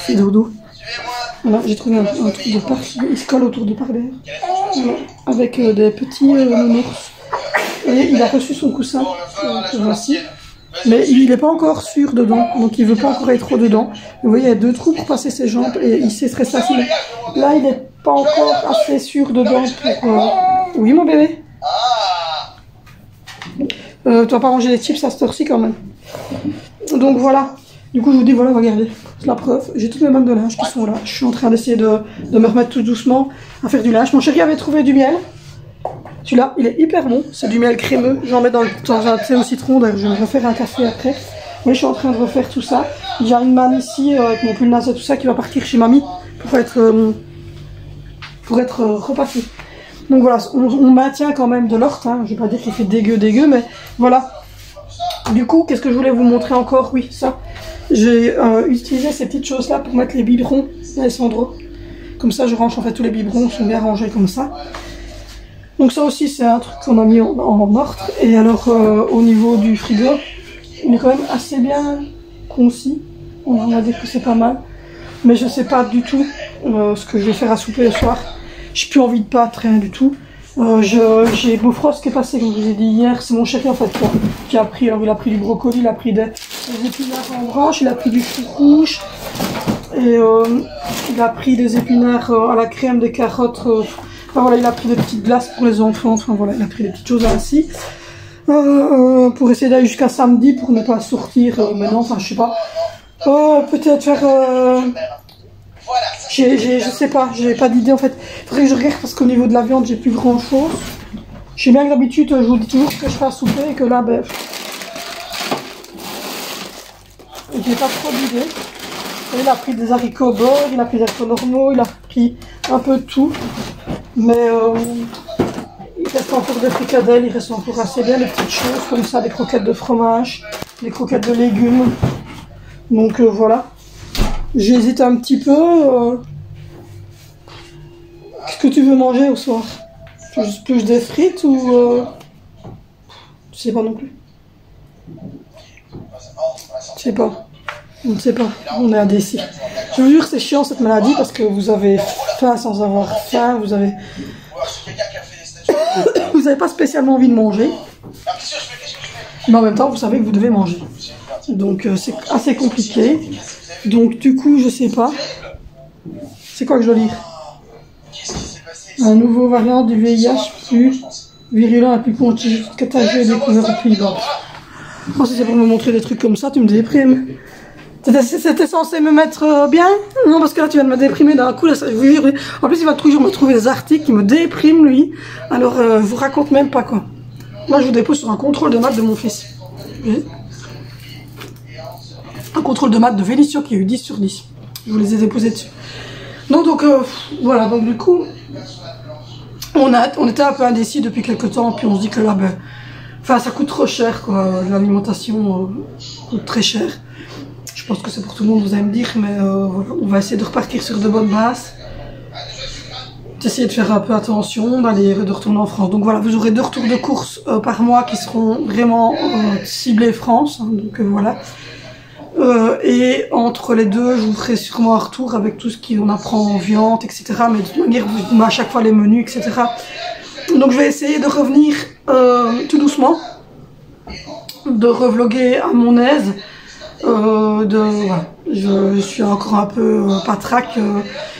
C'est dodo. Voilà, j'ai trouvé un tour de parc. Il se colle autour de parc d'ailleurs. Voilà, avec des petits nounours. Et il a reçu son coussin, que voici. Mais il n'est pas encore sûr dedans, donc il veut pas encore être trop dedans. Vous voyez, il y a 2 trous pour passer ses jambes et il s'est stressé assez. Là, il n'est pas encore assez sûr dedans pour... Oui, mon bébé. Tu vas pas manger des chips à cette heure-ci quand même. Donc voilà. Du coup, je vous dis, voilà, regardez. C'est la preuve. J'ai toutes mes mains de linge qui sont là. Je suis en train d'essayer de me remettre tout doucement à faire du linge. Mon chéri avait trouvé du miel. Celui-là, il est hyper bon. C'est du miel crémeux. J'en mets dans un thé au citron. D'ailleurs, je vais me refaire un café après. Mais je suis en train de refaire tout ça. J'ai une manne ici avec mon pull naze et tout ça qui va partir chez mamie pour être repassé. Donc voilà, on maintient quand même de l'orte. Hein. Je vais pas dire qu'il fait dégueu, mais voilà. Du coup, qu'est-ce que je voulais vous montrer encore? Oui, ça. J'ai utilisé ces petites choses-là pour mettre les biberons d'Alessandro. Comme ça, je range en fait tous les biberons, sont bien rangés comme ça. Donc ça aussi, c'est un truc qu'on a mis en ordre. Et alors, au niveau du frigo, il est quand même assez bien concis. On va dire que c'est pas mal. Mais je sais pas du tout ce que je vais faire à souper le soir. J'ai plus envie de pâtes, rien du tout. J'ai Bofrost qui est passé, comme je vous ai dit hier. C'est mon chéri en fait qui a pris. Alors il a pris du brocoli, il a pris des épinards en branche, il a pris du chou rouge. Et il a pris des épinards à la crème, des carottes. Enfin voilà, il a pris des petites glaces pour les enfants. Enfin voilà, il a pris des petites choses ainsi. Pour essayer d'aller jusqu'à samedi pour ne pas sortir maintenant. Enfin je sais pas. Peut-être faire... je sais pas, j'ai pas d'idée en fait. Faudrait que je regarde parce qu'au niveau de la viande, j'ai plus grand chose. Je sais bien que d'habitude, je vous dis toujours ce que je fais à souper et que là, ben. J'ai pas trop d'idées. Il a pris des haricots beurre, il a pris des haricots normaux, il a pris un peu de tout. Mais il reste encore des fricadelles, il reste encore assez bien des petites choses comme ça, des croquettes de fromage, des croquettes de légumes. Donc voilà. J'hésite un petit peu. Qu'est-ce que tu veux manger au soir? Plus des frites ou... Je sais pas non plus. Je sais pas. On ne sait pas. On est indécis. Je vous jure que c'est chiant cette maladie parce que vous avez faim sans avoir faim. Vous avez... vous n'avez pas spécialement envie de manger. Mais en même temps, vous savez que vous devez manger. Donc c'est assez compliqué. Donc du coup, je sais pas. C'est quoi que je dois lire? Un nouveau variant du VIH plus virulent et plus contagieux découvert aux Pays-Bas. Moi, si c'est pour me montrer des trucs comme ça, tu me déprimes. C'était censé me mettre bien? Non, parce que là, tu viens de me déprimer d'un coup. Là, ça, en plus, il va toujours me trouver des articles qui me dépriment, lui. Alors, je vous raconte même pas quoi. Moi, je vous dépose sur un contrôle de maths de mon fils. Oui. Un contrôle de maths de Vélicio qui a eu 10 sur 10. Je vous les ai déposés dessus. Non, donc, voilà. Donc, du coup, on était un peu indécis depuis quelques temps. Puis, on se dit que là, ben... Enfin, ça coûte trop cher, quoi. L'alimentation coûte très cher. Je pense que c'est pour tout le monde, vous allez me dire. Mais voilà, on va essayer de repartir sur de bonnes bases. D'essayer de faire un peu attention, de retourner en France. Donc voilà, vous aurez 2 retours de course par mois qui seront vraiment ciblés France. Hein, donc voilà. Et entre les deux, je vous ferai sûrement un retour avec tout ce qu'on apprend en viande, etc. Mais de toute manière, vous mettez à chaque fois les menus, etc. Donc je vais essayer de revenir tout doucement, de revloguer à mon aise. Voilà. Je suis encore un peu patraque.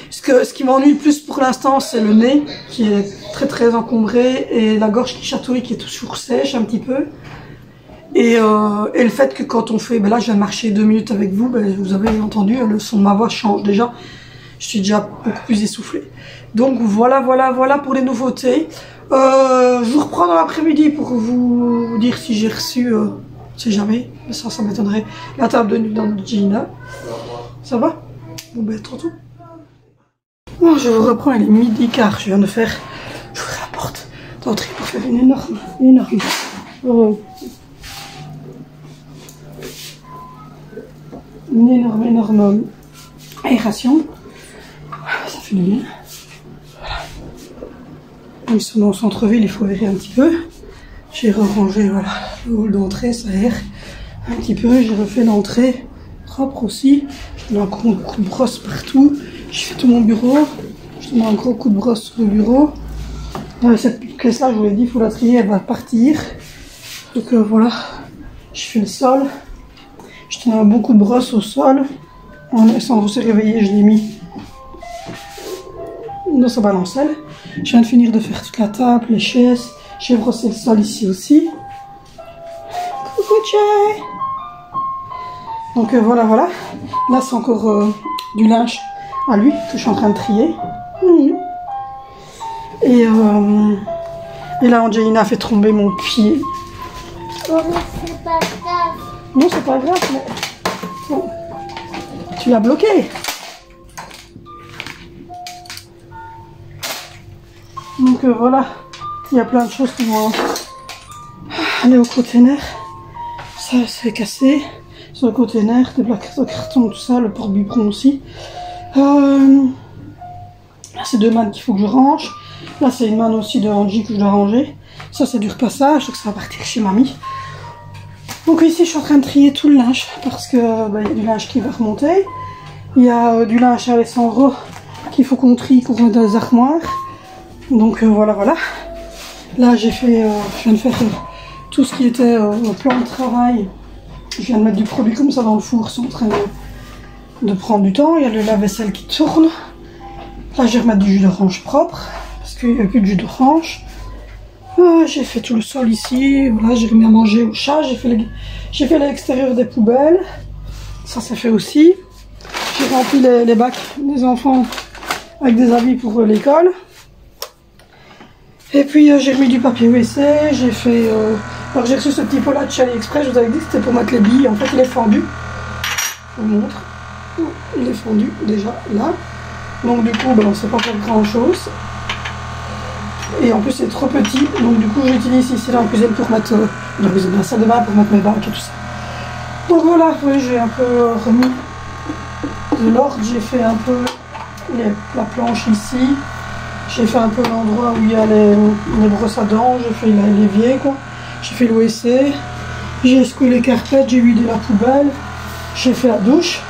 Ce qui m'ennuie le plus pour l'instant, c'est le nez qui est très très encombré et la gorge qui chatouille, qui est toujours sèche un petit peu. Et le fait que quand on fait, ben là je viens de marcher 2 minutes avec vous, ben vous avez entendu, le son de ma voix change déjà. Je suis déjà beaucoup plus essoufflée. Donc voilà pour les nouveautés. Je vous reprends dans l'après-midi pour vous dire si j'ai reçu On sait jamais, mais ça m'étonnerait. La table de nuit dans notre Gina. Ça va? Bon ben, tantôt. Bon, je vous reprends, il est 12h15. Je viens de faire... J'ouvre la porte d'entrée pour faire une énorme aération. Ça fait du bien. Voilà. Ils sont dans le centre-ville, il faut aérer un petit peu. J'ai rangé voilà, le hall d'entrée, ça aère un petit peu. J'ai refait l'entrée propre aussi. Je donne un gros coup de brosse partout. J'ai fait tout mon bureau. Je donne un gros coup de brosse sur le bureau. Cette pièce-là, je vous l'ai dit, il faut la trier, elle va partir. Donc voilà, je fais le sol. Je donne un bon coup de brosse au sol. Sandro s'est réveillé, je l'ai mis dans sa balancelle. Je viens de finir de faire toute la table, les chaises. J'ai brossé le sol ici aussi. Coucou Jay. Donc voilà. Là c'est encore du linge à lui que je suis en train de trier. Et là Angelina a fait tomber mon pied. Oh, c'est pas grave. Non, c'est pas grave, mais... Bon. Tu l'as bloqué. Donc voilà, il y a plein de choses qui vont aller au container. Ça c'est cassé. Sur le container, des plaques de carton, tout ça, le porte-biberon aussi. Là c'est 2 mannes qu'il faut que je range. Là c'est une manne aussi de Angie que je dois ranger. Ça c'est du repassage, donc ça va partir chez mamie. Donc ici je suis en train de trier tout le linge parce que y a du linge qui va remonter. Il y a du linge à Alessandro qu'il faut qu'on trie, qu'on mette dans les armoires. Donc voilà. Là j'ai fait, je viens de faire tout ce qui était plan de travail. Je viens de mettre du produit comme ça dans le four, c'est en train de prendre du temps. Il y a le lave-vaisselle qui tourne. Là je vais remettre du jus d'orange propre parce qu'il n'y a plus de jus d'orange. J'ai fait tout le sol ici. Voilà, j'ai remis à manger au chat. J'ai fait l'extérieur des poubelles. Ça c'est fait aussi. J'ai rempli les bacs des enfants avec des habits pour l'école. Et puis j'ai remis du papier WC. J'ai fait... Alors j'ai reçu ce petit pot là de chez AliExpress. Je vous avais dit que c'était pour mettre les billes. En fait il est fendu. Je vous montre. Il est fendu déjà là. Donc du coup on ne sait pas faire grand chose. Et en plus c'est trop petit. Donc du coup j'utilise ici dans la cuisine pour mettre... dans la salle de bain pour mettre mes bacs et tout ça. Donc voilà, oui, j'ai un peu remis de l'ordre. J'ai fait un peu la planche ici. J'ai fait un peu l'endroit où il y a les brosses à dents. J'ai fait l'évier quoi. J'ai fait le WC. J'ai secoué les carpettes. J'ai vidé la poubelle. J'ai fait la douche.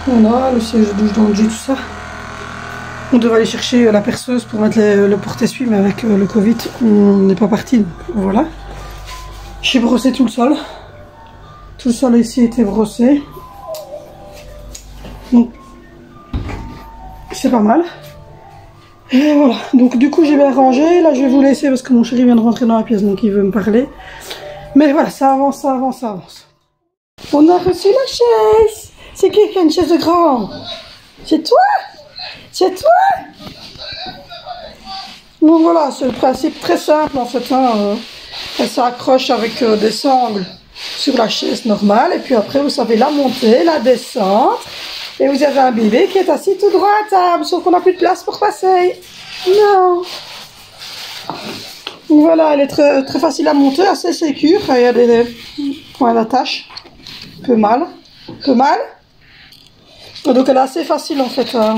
Voilà, le siège de douche d'Angie, tout ça. On devait aller chercher la perceuse pour mettre le porte-essuie, mais avec le Covid, on n'est pas parti. Voilà. J'ai brossé tout le sol. Tout le sol ici était brossé. Donc, c'est pas mal. Et voilà. Donc, du coup, j'ai bien rangé. Là, je vais vous laisser parce que mon chéri vient de rentrer dans la pièce, donc il veut me parler. Mais voilà, ça avance. On a reçu la chaise. C'est qui a une chaise de grand? C'est toi? C'est toi? Donc voilà, c'est le principe très simple en fait. Elle s'accroche avec des sangles sur la chaise normale. Et puis après, vous savez la monter, la descendre. Et vous avez un bébé qui est assis tout droit à table. Sauf qu'on n'a plus de place pour passer. Non. Donc voilà, elle est très facile à monter, assez sécure. Il y a des points d'attache. Un peu mal. Donc elle est assez facile en fait à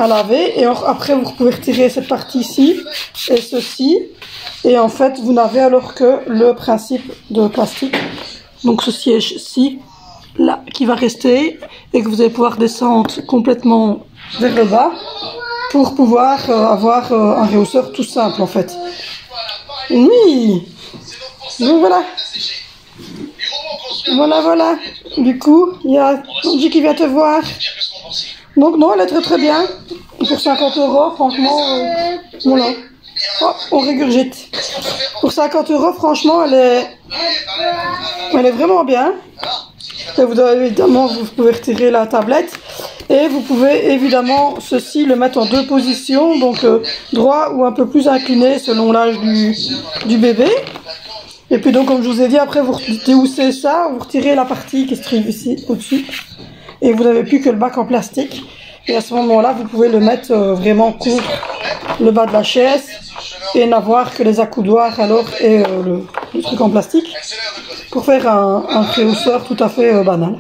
laver. Et après vous pouvez retirer cette partie ici et ceci. Et en fait vous n'avez alors que le principe de plastique. Donc ce siège-ci là qui va rester. Et que vous allez pouvoir descendre complètement vers le bas. Pour pouvoir avoir un réhausseur tout simple en fait. Oui. Donc voilà. Voilà. Du coup, il y a Angie qui vient te voir. Donc non, elle est très bien. Pour 50 €, franchement, voilà. Oh, on régurgite. Pour 50 €, franchement, elle est vraiment bien. Et vous avez, évidemment, vous pouvez retirer la tablette. Et vous pouvez évidemment ceci le mettre en 2 positions, donc droit ou un peu plus incliné selon l'âge du bébé. Et puis donc comme je vous ai dit, après vous déhoussez ça, vous retirez la partie qui se trouve ici au-dessus. Et vous n'avez plus que le bac en plastique. Et à ce moment-là, vous pouvez le mettre vraiment contre le bas de la chaise et n'avoir que les accoudoirs alors et le truc en plastique pour faire un préhausseur tout à fait banal.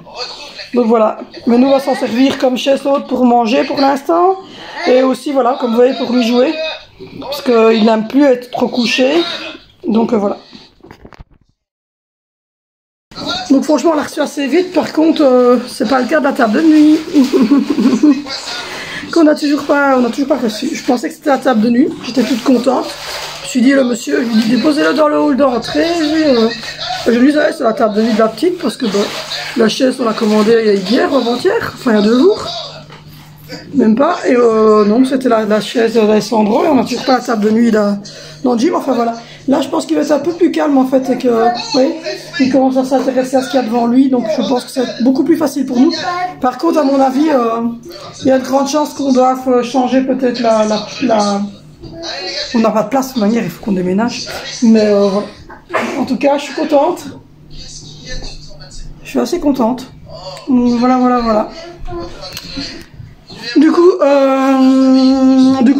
Donc voilà, mais nous on va s'en servir comme chaise haute pour manger pour l'instant et aussi voilà, comme vous voyez, pour lui jouer parce qu'il n'aime plus être trop couché. Donc voilà. Donc franchement on l'a reçu assez vite, par contre c'est pas le cas de la table de nuit qu'on n'a toujours pas reçu. Je pensais que c'était la table de nuit, j'étais toute contente. Je me suis dit le monsieur, je lui ai dit déposez-le dans le hall d'entrée. Je lui disais c'est la table de nuit de la petite parce que la chaise on l'a commandée hier, avant-hier, enfin il y a 2 jours. Même pas, et non c'était la chaise d'Alessandro et on n'a toujours pas la table de nuit dans le gym, enfin voilà. Là je pense qu'il va être un peu plus calme en fait et que, oui, il commence à s'intéresser à ce qu'il y a devant lui, donc je pense que c'est beaucoup plus facile pour nous. Par contre à mon avis, il y a de grandes chances qu'on doive changer peut-être on n'a pas de place de toute manière, il faut qu'on déménage, mais voilà. En tout cas je suis contente, je suis assez contente, voilà. Du coup,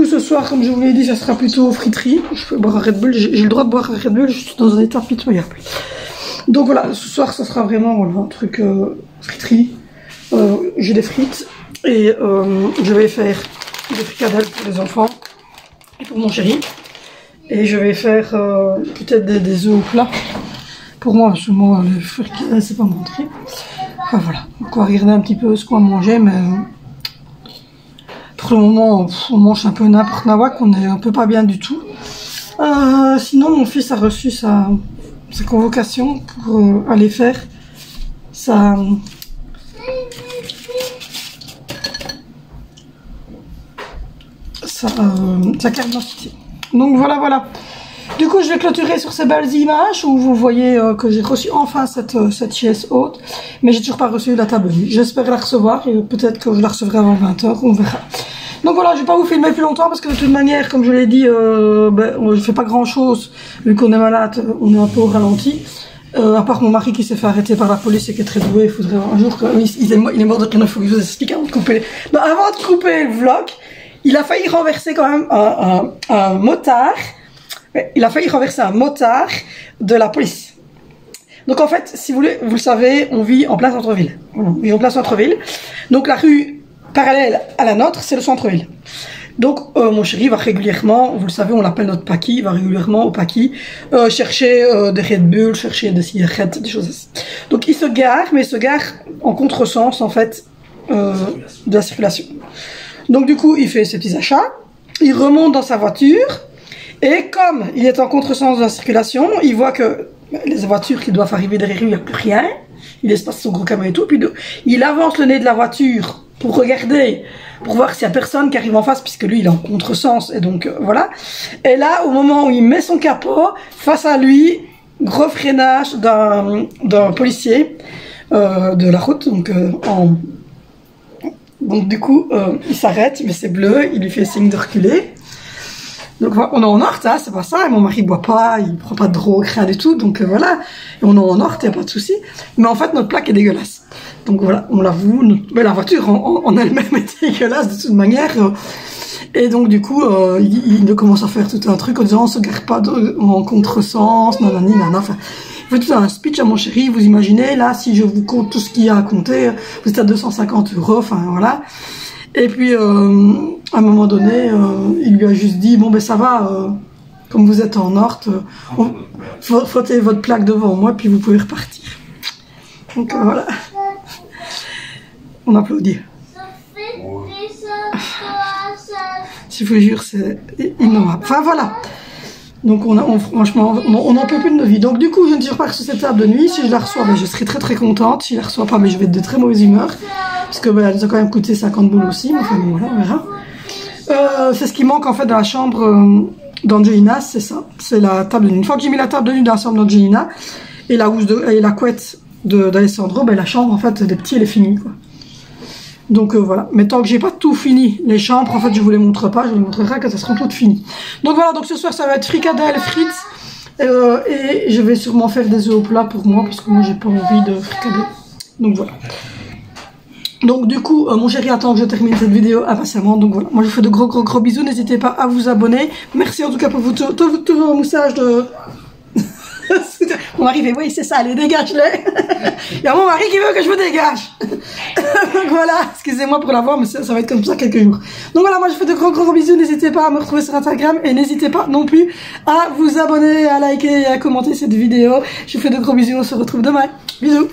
ce soir, comme je vous l'ai dit, ça sera plutôt friterie. Je peux boire un Red Bull, j'ai le droit de boire un Red Bull, je suis dans un état pitoyable. Donc voilà, ce soir, ça sera vraiment voilà, un truc friterie. J'ai des frites et je vais faire des fricadelles pour les enfants et pour mon chéri. Et je vais faire peut-être des œufs au plat. Pour moi, souvent, le fricadelle, c'est pas mon truc. Enfin voilà, on va regarder un petit peu ce qu'on va manger, mais... pour le moment, on mange un peu n'importe quoi, qu'on est un peu pas bien du tout. Sinon, mon fils a reçu sa convocation pour aller faire sa carte d'identité. Donc voilà. Du coup, je vais clôturer sur ces belles images où vous voyez que j'ai reçu enfin cette chaise haute, mais j'ai toujours pas reçu la table de nuit. J'espère la recevoir et peut-être que je la recevrai avant 20 h, on verra. Donc voilà, je vais pas vous filmer plus longtemps parce que de toute manière, comme je l'ai dit, je fais pas grand chose vu qu'on est malade, on est un peu au ralenti. À part mon mari qui s'est fait arrêter par la police et qui est très doué, il faudrait un jour il est mort de rien, il faut que je vous explique avant de couper. Non, avant de couper le vlog, il a failli renverser quand même un motard. Il a failli renverser un motard de la police. Donc en fait, si vous le savez, on vit en plein centre-ville. On vit en plein centre-ville. Donc la rue parallèle à la nôtre, c'est le centre-ville. Donc mon chéri va régulièrement, vous le savez, on l'appelle notre Paki, il va régulièrement au Paki chercher des Red Bull, chercher des cigarettes, des choses ainsi. Donc il se gare, mais il se gare en contresens en fait de la circulation. Donc du coup, il fait ses petits achats, il remonte dans sa voiture. Et comme il est en contresens de la circulation, il voit que les voitures qui doivent arriver derrière lui, il n'y a plus rien. Il laisse passer son gros camion et tout. Puis il avance le nez de la voiture pour regarder, pour voir s'il n'y a personne qui arrive en face, puisque lui, il est en contresens. Et donc, voilà. Et là, au moment où il met son capot, face à lui, gros freinage d'un policier de la route. Donc du coup, il s'arrête, mais c'est bleu, il lui fait signe de reculer. Donc on est en Orte, hein, c'est pas ça, et mon mari boit pas, il prend pas de drogue, rien du tout, donc voilà, et on est en Orte, y a pas de souci. Mais en fait notre plaque est dégueulasse. Donc voilà, on l'avoue, mais la voiture en elle-même est dégueulasse de toute manière. Et donc du coup, il commence à faire tout un truc en disant on se gare pas en contresens, nanani, nanana, enfin... Il fait tout un speech à mon chéri, vous imaginez, là, si je vous compte tout ce qu'il y a à compter, vous êtes à 250 €, enfin voilà. Et puis, à un moment donné, il lui a juste dit, bon ben ça va, comme vous êtes en Orte, frottez votre plaque devant moi, puis vous pouvez repartir. Donc voilà. On applaudit. Je vous jure, c'est innommable. Enfin voilà. Donc franchement, on n'en peut plus de nos vies. Donc du coup, je ne tire pas sur cette table de nuit. Si je la reçois, ben, je serai très contente. Si je la reçois pas, mais je vais être de très mauvaise humeur. Parce que ben, elle nous a quand même coûté 50 boules aussi. Mais enfin bon, voilà, on verra. C'est ce qui manque en fait dans la chambre d'Angelina, c'est ça. C'est la table de nuit. Une fois que j'ai mis la table de nuit dans la chambre d'Angelina et la couette d'Alessandro, ben, la chambre en fait des petits, elle est finie, quoi. Donc voilà, mais tant que j'ai pas tout fini, les chambres, en fait je vous les montre pas, je vous les montrerai quand ça sera toutes finies. Donc voilà, donc ce soir ça va être fricadelle, frites, et je vais sûrement faire des œufs au plat pour moi, parce que moi j'ai pas envie de fricadelle. Donc voilà. Donc du coup, mon chéri attend que je termine cette vidéo impatiemment. Donc voilà, moi je vous fais de gros bisous, n'hésitez pas à vous abonner. Merci en tout cas pour tous vos moustaches de... Mon mari fait, oui c'est ça, allez dégage-les. Il y a mon mari qui veut que je me dégage. Donc voilà, excusez-moi pour la voix, mais ça va être comme ça quelques jours. Donc voilà, moi je vous fais de gros bisous, n'hésitez pas à me retrouver sur Instagram. Et n'hésitez pas non plus à vous abonner, à liker et à commenter cette vidéo. Je vous fais de gros bisous, on se retrouve demain. Bisous.